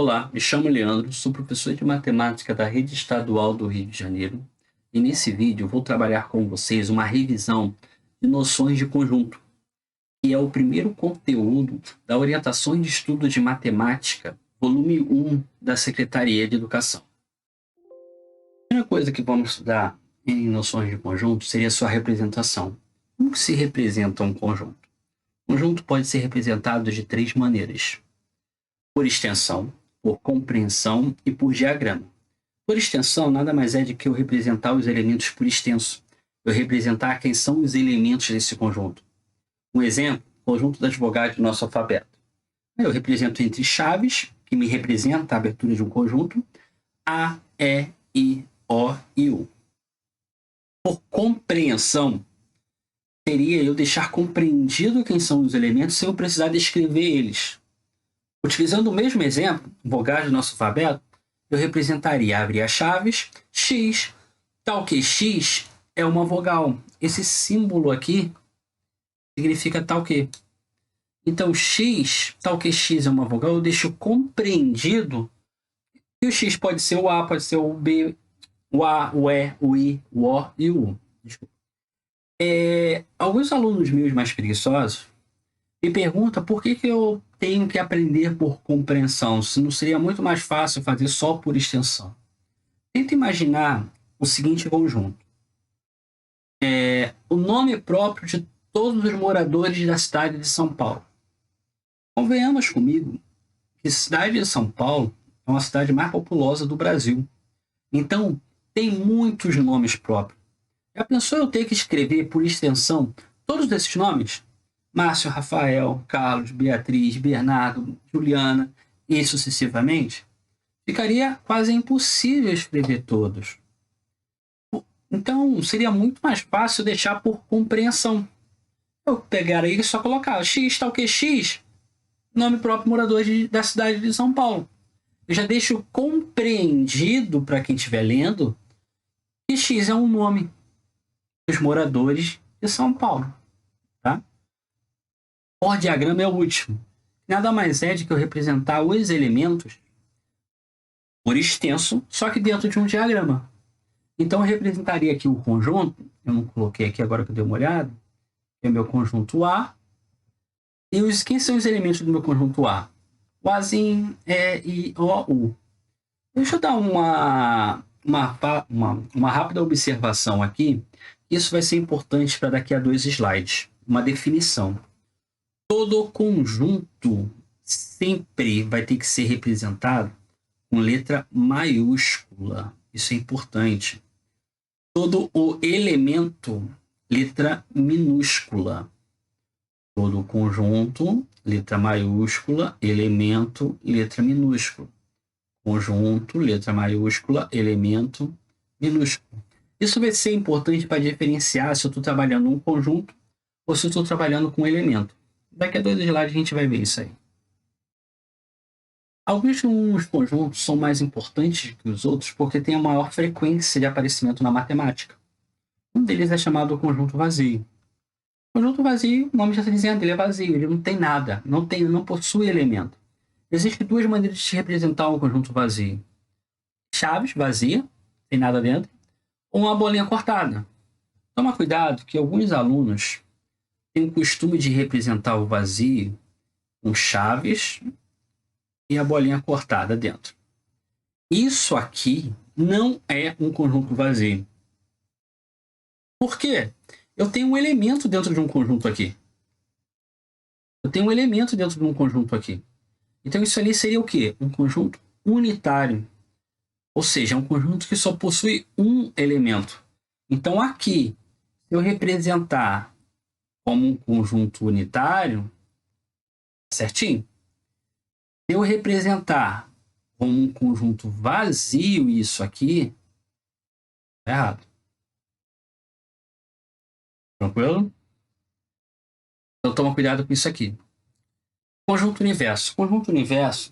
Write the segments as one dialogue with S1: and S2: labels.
S1: Olá, me chamo Leandro, sou professor de matemática da Rede Estadual do Rio de Janeiro e nesse vídeo vou trabalhar com vocês uma revisão de noções de conjunto, que é o primeiro conteúdo da Orientações de Estudo de Matemática, volume 1 da Secretaria de Educação. A primeira coisa que vamos estudar em noções de conjunto seria a sua representação. Como que se representa um conjunto? Um conjunto pode ser representado de três maneiras: por extensão, por compreensão e por diagrama. Por extensão, nada mais é do que eu representar os elementos por extenso. Eu representar quem são os elementos desse conjunto. Um exemplo, o conjunto das vogais do nosso alfabeto. Eu represento entre chaves, que me representa a abertura de um conjunto, A, E, I, O e U. Por compreensão, seria eu deixar compreendido quem são os elementos sem eu precisar descrever eles. Utilizando o mesmo exemplo, vogais do nosso alfabeto, eu representaria, abrir as chaves, X, tal que X é uma vogal. Esse símbolo aqui significa tal que. Então, X, tal que X é uma vogal, eu deixo compreendido que o X pode ser o A, pode ser o B, o A, o E, o I, o O e o U. Desculpa. Alguns alunos meus mais preguiçosos me perguntam por que eu tenho que aprender por compreensão, se não seria muito mais fácil fazer só por extensão. Tenta imaginar o seguinte conjunto. O nome próprio de todos os moradores da cidade de São Paulo. Convenhamos comigo que a cidade de São Paulo é uma cidade mais populosa do Brasil. Então, tem muitos nomes próprios. Já pensou eu ter que escrever por extensão todos esses nomes? Márcio, Rafael, Carlos, Beatriz, Bernardo, Juliana e sucessivamente? Ficaria quase impossível escrever todos. Então, seria muito mais fácil deixar por compreensão. Eu pegaria e só colocar X, tal que X, nome próprio morador da cidade de São Paulo. Eu já deixo compreendido para quem estiver lendo que X é um nome dos moradores de São Paulo. Tá? Por diagrama é o último. Nada mais é de que eu representar os elementos por extenso, só que dentro de um diagrama. Então eu representaria aqui o conjunto, eu não coloquei aqui agora que eu dei uma olhada, é o meu conjunto A. E quem são os elementos do meu conjunto A? O Azinho, E, I, O, U. Deixa eu dar uma rápida observação aqui. Isso vai ser importante para daqui a 2 slides. Uma definição. Todo conjunto sempre vai ter que ser representado com letra maiúscula. Isso é importante. Todo o elemento, letra minúscula. Todo conjunto, letra maiúscula, elemento, letra minúscula. Conjunto, letra maiúscula, elemento, minúsculo. Isso vai ser importante para diferenciar se eu estou trabalhando um conjunto ou se eu estou trabalhando com um elemento. Daqui a 2 slides a gente vai ver isso aí. Alguns conjuntos são mais importantes que os outros porque têm a maior frequência de aparecimento na matemática. Um deles é chamado conjunto vazio. O conjunto vazio, o nome já está dizendo, ele é vazio, ele não tem nada, não possui elemento. Existem 2 maneiras de se representar um conjunto vazio. Chaves, vazia, tem nada dentro, ou uma bolinha cortada. Toma cuidado que alguns alunos têm o costume de representar o vazio com chaves e a bolinha cortada dentro. Isso aqui não é um conjunto vazio. Por quê? Eu tenho um elemento dentro de um conjunto aqui. Então isso ali seria o quê? Um conjunto unitário. Ou seja, é um conjunto que só possui um elemento. Então aqui, se eu representar como um conjunto unitário, certinho? Se eu representar como um conjunto vazio isso aqui, tá errado. Tranquilo? Então toma cuidado com isso aqui. Conjunto universo. Conjunto universo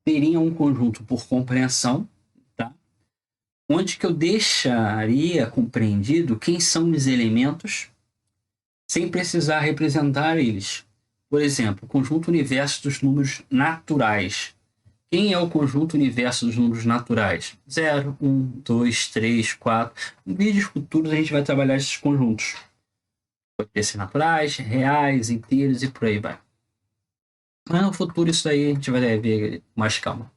S1: teria um conjunto por compreensão, tá? Onde que eu deixaria compreendido quem são os elementos sem precisar representar eles. Por exemplo, o conjunto universo dos números naturais Quem é o conjunto universo dos números naturais? 0, 1, 2, 3, 4. Em vídeos futuros a gente vai trabalhar esses conjuntos. Pode ser naturais, reais, inteiros e por aí vai. Mas no futuro isso aí a gente vai ver com mais calma.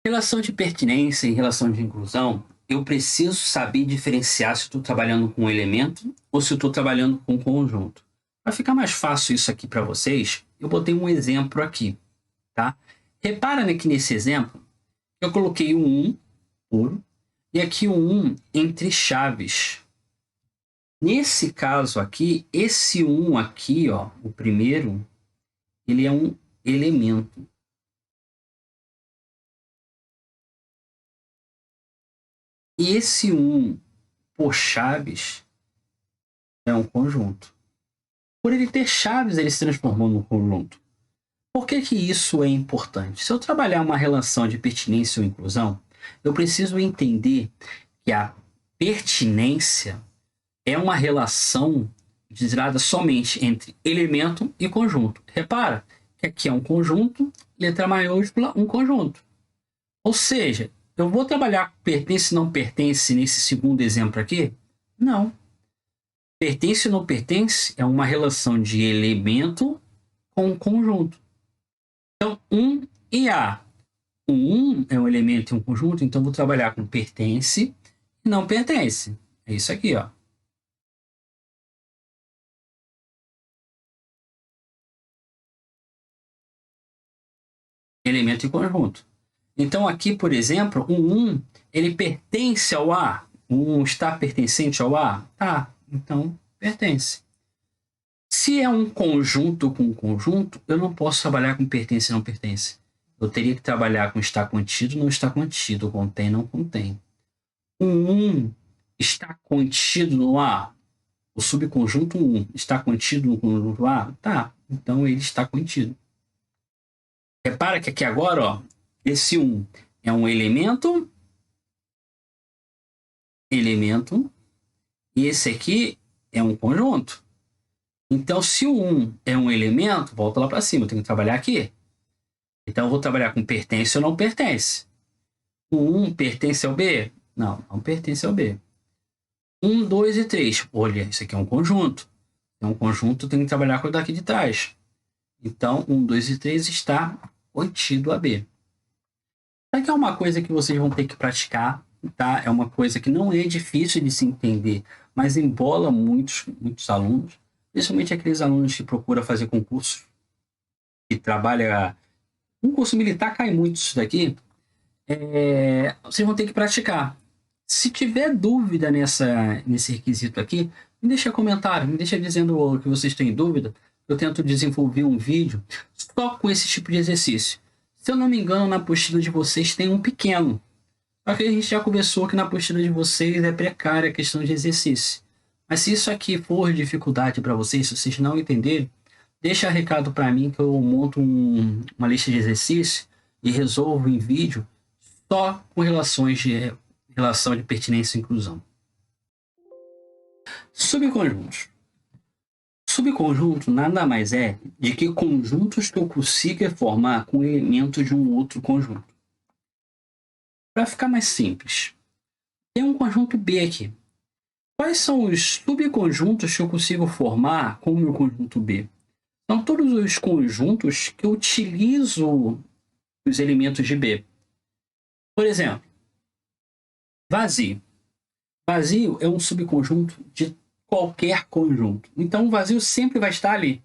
S1: Relação de pertinência e relação de inclusão, eu preciso saber diferenciar se estou trabalhando com um elemento ou se estou trabalhando com um conjunto. Para ficar mais fácil isso aqui para vocês, eu botei um exemplo aqui, tá? Repara que nesse exemplo, eu coloquei um 1 puro e aqui um 1 entre chaves. Nesse caso aqui, esse 1 aqui, ó, o primeiro, ele é um elemento. E esse 1 por chaves é um conjunto. Por ele ter chaves, ele se transformou num conjunto. Por que isso é importante? Se eu trabalhar uma relação de pertinência ou inclusão, eu preciso entender que a pertinência é uma relação gerada somente entre elemento e conjunto. Repara que aqui é um conjunto, letra maiúscula, um conjunto. Ou seja, eu vou trabalhar com pertence e não pertence nesse segundo exemplo aqui? Não. Pertence ou não pertence é uma relação de elemento com conjunto. Então, 1 e A. O 1 é um elemento e um conjunto, então vou trabalhar com pertence e não pertence. É isso aqui, ó. Elemento e conjunto. Então, aqui, por exemplo, o 1, ele pertence ao A. O 1 está pertencente ao A? Tá, então pertence. Se é um conjunto com conjunto, eu não posso trabalhar com pertence e não pertence. Eu teria que trabalhar com está contido, não está contido, contém, não contém. O 1 está contido no A. O subconjunto 1 está contido no conjunto A? Tá, então ele está contido. Repara que aqui agora, ó, esse 1 é um elemento, e esse aqui é um conjunto. Então, se o 1 é um elemento, volta lá para cima, eu tenho que trabalhar aqui. Então, eu vou trabalhar com pertence ou não pertence. O 1 pertence ao B? Não, não pertence ao B. 1, 2 e 3. Olha, isso aqui é um conjunto. É um conjunto, eu tenho que trabalhar com o daqui de trás. Então, 1, 2 e 3 está contido a B. Isso aqui é uma coisa que vocês vão ter que praticar, tá? É uma coisa que não é difícil de se entender, mas embola muitos alunos, principalmente aqueles alunos que procuram fazer concurso, que trabalha... Concurso militar cai muito isso daqui. Vocês vão ter que praticar. Se tiver dúvida nesse requisito aqui, me deixa comentário, me deixa dizendo que vocês têm dúvida. Eu tento desenvolver um vídeo só com esse tipo de exercício. Se eu não me engano, na apostila de vocês tem um pequeno. Só que a gente já conversou que na apostila de vocês é precária a questão de exercício. Mas se isso aqui for dificuldade para vocês, se vocês não entenderem, deixa recado para mim que eu monto uma lista de exercícios e resolvo em vídeo só com relação de pertinência e inclusão. Subconjuntos. Subconjunto nada mais é de que conjuntos que eu consiga formar com elementos de um outro conjunto. Para ficar mais simples, tem um conjunto B aqui. Quais são os subconjuntos que eu consigo formar com o meu conjunto B? São todos os conjuntos que eu utilizo os elementos de B. Por exemplo, vazio. Vazio é um subconjunto de qualquer conjunto. Então, o vazio sempre vai estar ali.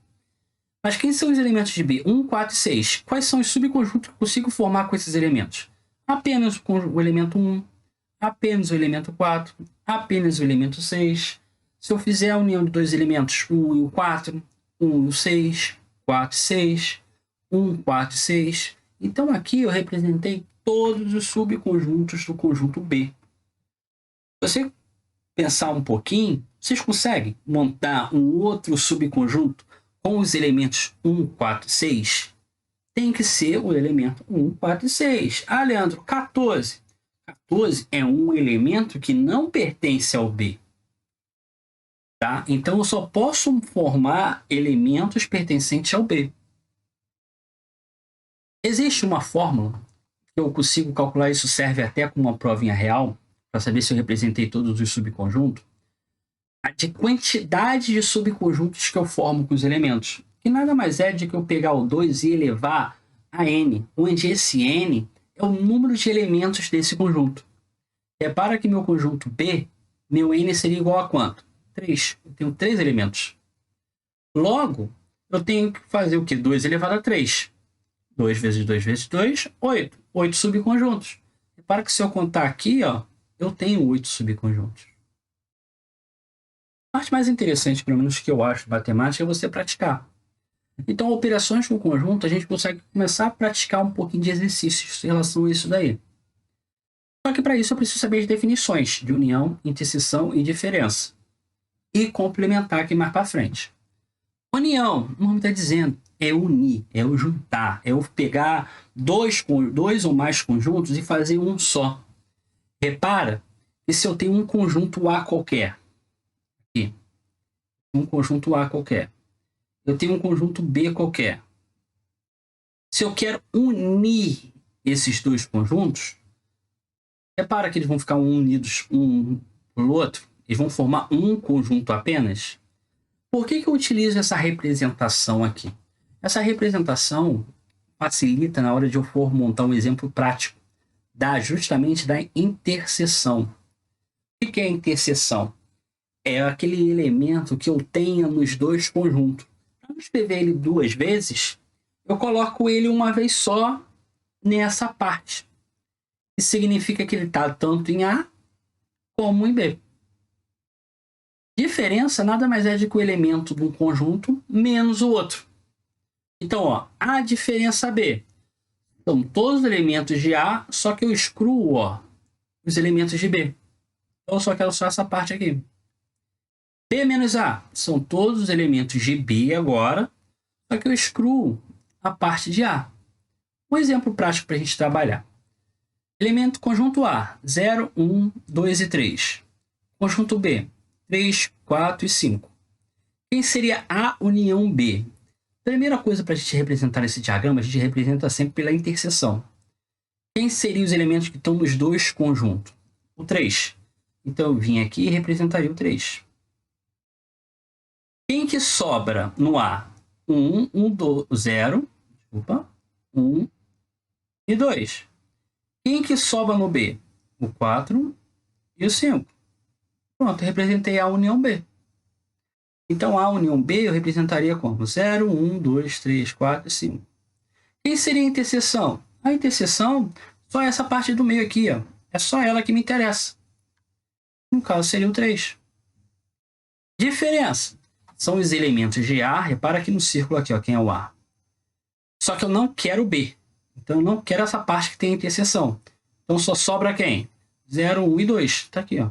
S1: Mas quem são os elementos de B? 1, 4 e 6. Quais são os subconjuntos que eu consigo formar com esses elementos? Apenas o elemento 1, apenas o elemento 4, apenas o elemento 6. Se eu fizer a união de dois elementos, 1 e o 4, 1 e o 6, 4 e 6, 1, 4 e 6. Então, aqui eu representei todos os subconjuntos do conjunto B. Se você pensar um pouquinho, vocês conseguem montar um outro subconjunto com os elementos 1, 4 e 6? Tem que ser o elemento 1, 4 e 6. Ah, Leandro, 14. 14 é um elemento que não pertence ao B. Tá? Então, eu só posso formar elementos pertencentes ao B. Existe uma fórmula que eu consigo calcular, isso serve até como uma provinha real, para saber se eu representei todos os subconjuntos, a de quantidade de subconjuntos que eu formo com os elementos. Que nada mais é de que eu pegar o 2 e elevar a n, onde esse n é o número de elementos desse conjunto. Repara que meu conjunto B, meu n seria igual a quanto? 3. Eu tenho 3 elementos. Logo, eu tenho que fazer o quê? 2 elevado a 3. 2 vezes 2 vezes 2, 8. 8 subconjuntos. Repara que se eu contar aqui, ó, eu tenho 8 subconjuntos. A parte mais interessante, pelo menos que eu acho de matemática, é você praticar. Então, operações com conjunto, a gente consegue começar a praticar um pouquinho de exercícios em relação a isso daí. Só que para isso eu preciso saber as definições de união, interseção e diferença. E complementar aqui mais para frente. União, o nome está dizendo, é unir, é o juntar, é o pegar dois ou mais conjuntos e fazer um só. Repara que se eu tenho um conjunto A qualquer, aqui, um conjunto A qualquer, eu tenho um conjunto B qualquer. Se eu quero unir esses dois conjuntos, repara que eles vão ficar unidos um pelo outro, eles vão formar um conjunto apenas. Por que eu utilizo essa representação aqui? Essa representação facilita na hora de eu for montar um exemplo prático, justamente da interseção. O que é a interseção? É aquele elemento que eu tenho nos dois conjuntos. Para não escrever ele duas vezes, eu coloco ele uma vez só nessa parte. Isso significa que ele está tanto em A como em B. Diferença nada mais é de que o elemento de um conjunto menos o outro. Então, ó, a diferença B. São todos os elementos de A, só que eu excluo, ó, os elementos de B. Então, eu só quero só essa parte aqui. B menos A são todos os elementos de B agora, só que eu excluo a parte de A. Um exemplo prático para a gente trabalhar. Elemento conjunto A, 0, 1, 2 e 3. Conjunto B, 3, 4 e 5. Quem seria A união B? Primeira coisa para a gente representar esse diagrama, a gente representa sempre pela interseção. Quem seriam os elementos que estão nos dois conjuntos? O 3. Então eu vim aqui e representaria o 3. Quem que sobra no A? 1, 0, 1 e 2. Quem que sobra no B? O 4 e o 5. Pronto, eu representei a união B. Então, a união B eu representaria como 0, 1, 2, 3, 4 e 5. Quem seria a interseção? A interseção, só essa parte do meio aqui, ó. É só ela que me interessa. No caso, seria o 3. Diferença. São os elementos de A. Repara aqui no círculo aqui, ó, quem é o A. Só que eu não quero o B. Então, eu não quero essa parte que tem interseção. Então, só sobra quem? 0, 1 e 2. Está aqui, ó.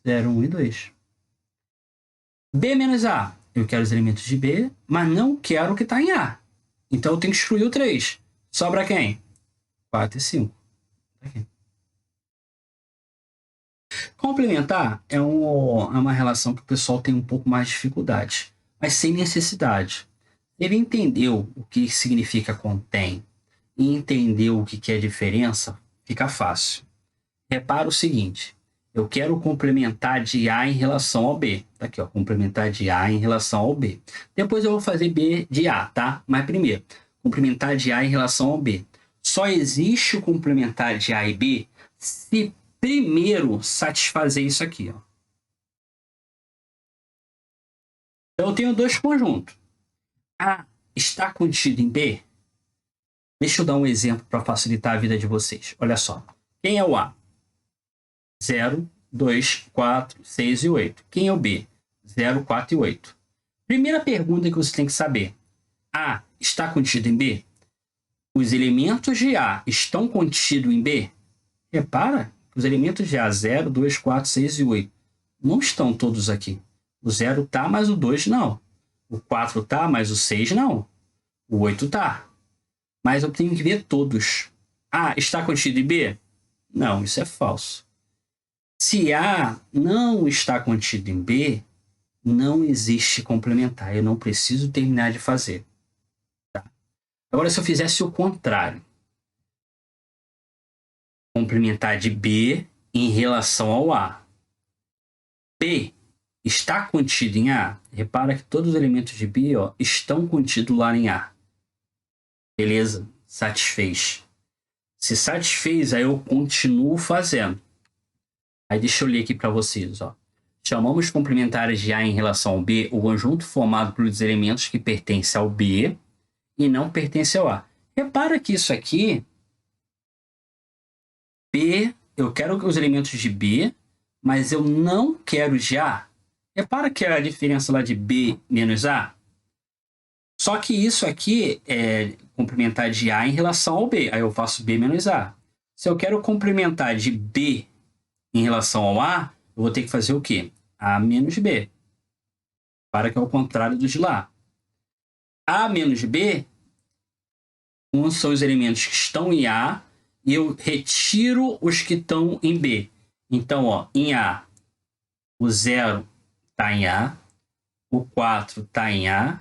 S1: 0, 1 e 2. B menos A. Eu quero os elementos de B, mas não quero o que está em A. Então, eu tenho que excluir o 3. Sobra quem? 4 e 5. Aqui. Complementar é uma relação que o pessoal tem um pouco mais de dificuldade, mas sem necessidade. Ele entendeu o que significa contém e entendeu o que é diferença, fica fácil. Repara o seguinte, eu quero complementar de A em relação ao B. Tá aqui, ó, complementar de A em relação ao B. Depois eu vou fazer B de A, tá? Mas primeiro, complementar de A em relação ao B. Só existe o complementar de A e B se primeiro satisfazer isso aqui, ó. Então eu tenho dois conjuntos. A está contido em B. Deixa eu dar um exemplo para facilitar a vida de vocês. Olha só. Quem é o A? 0, 2, 4, 6 e 8. Quem é o B? 0, 4 e 8. Primeira pergunta que você tem que saber. A está contido em B? Os elementos de A estão contidos em B? Repara que os elementos de A, 0, 2, 4, 6 e 8, não estão todos aqui. O 0 tá, mas o 2 não. O 4 tá, mas o 6 não. O 8 tá. Mas eu tenho que ver todos. A está contido em B? Não, isso é falso. Se A não está contido em B, não existe complementar. Eu não preciso terminar de fazer. Tá? Agora, se eu fizesse o contrário, complementar de B em relação ao A. B está contido em A. Repara que todos os elementos de B, ó, estão contidos lá em A. Beleza? Satisfez. Se satisfez, aí eu continuo fazendo. Aí deixa eu ler aqui para vocês, ó. Chamamos complementares de A em relação ao B o conjunto formado pelos elementos que pertencem ao B e não pertencem ao A. Repara que isso aqui, B, eu quero os elementos de B, mas eu não quero de A. Repara que a diferença lá de B menos A. Só que isso aqui é complementar de A em relação ao B. Aí eu faço B menos A. Se eu quero complementar de B em relação ao A, eu vou ter que fazer o quê? A menos B. Para que é o contrário do de lá. A menos B são os elementos que estão em A e eu retiro os que estão em B. Então, ó, em A, o 0 está em A, o 4 está em A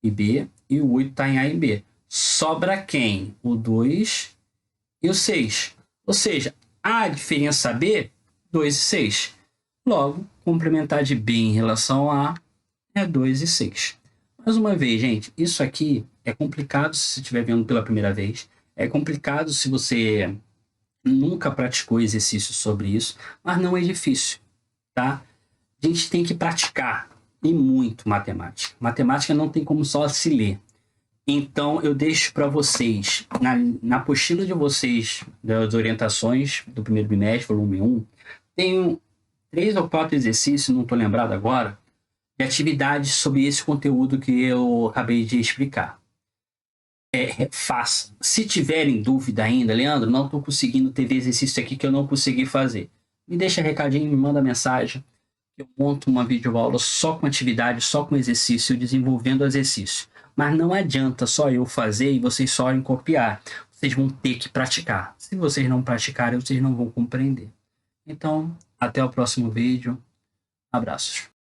S1: e B, e o 8 está em A e B. Sobra quem? O 2 e o 6. Ou seja, a diferença B, 2 e 6. Logo, complementar de B em relação a A é 2 e 6. Mais uma vez, gente, isso aqui é complicado se você estiver vendo pela primeira vez. É complicado se você nunca praticou exercício sobre isso, mas não é difícil, tá? A gente tem que praticar e muito matemática. Matemática não tem como só se ler. Então, eu deixo para vocês, na apostila de vocês, das orientações do primeiro bimestre, volume 1, tem 3 ou 4 exercícios, não estou lembrado agora, de atividades sobre esse conteúdo que eu acabei de explicar. Faça. Se tiverem dúvida ainda, Leandro, não estou conseguindo ter exercício aqui que eu não consegui fazer. Me deixa recadinho, me manda mensagem. Eu monto uma videoaula só com atividade, só com exercício, desenvolvendo exercício. Mas não adianta só eu fazer e vocês só copiar. Vocês vão ter que praticar. Se vocês não praticarem, vocês não vão compreender. Então, até o próximo vídeo. Abraços.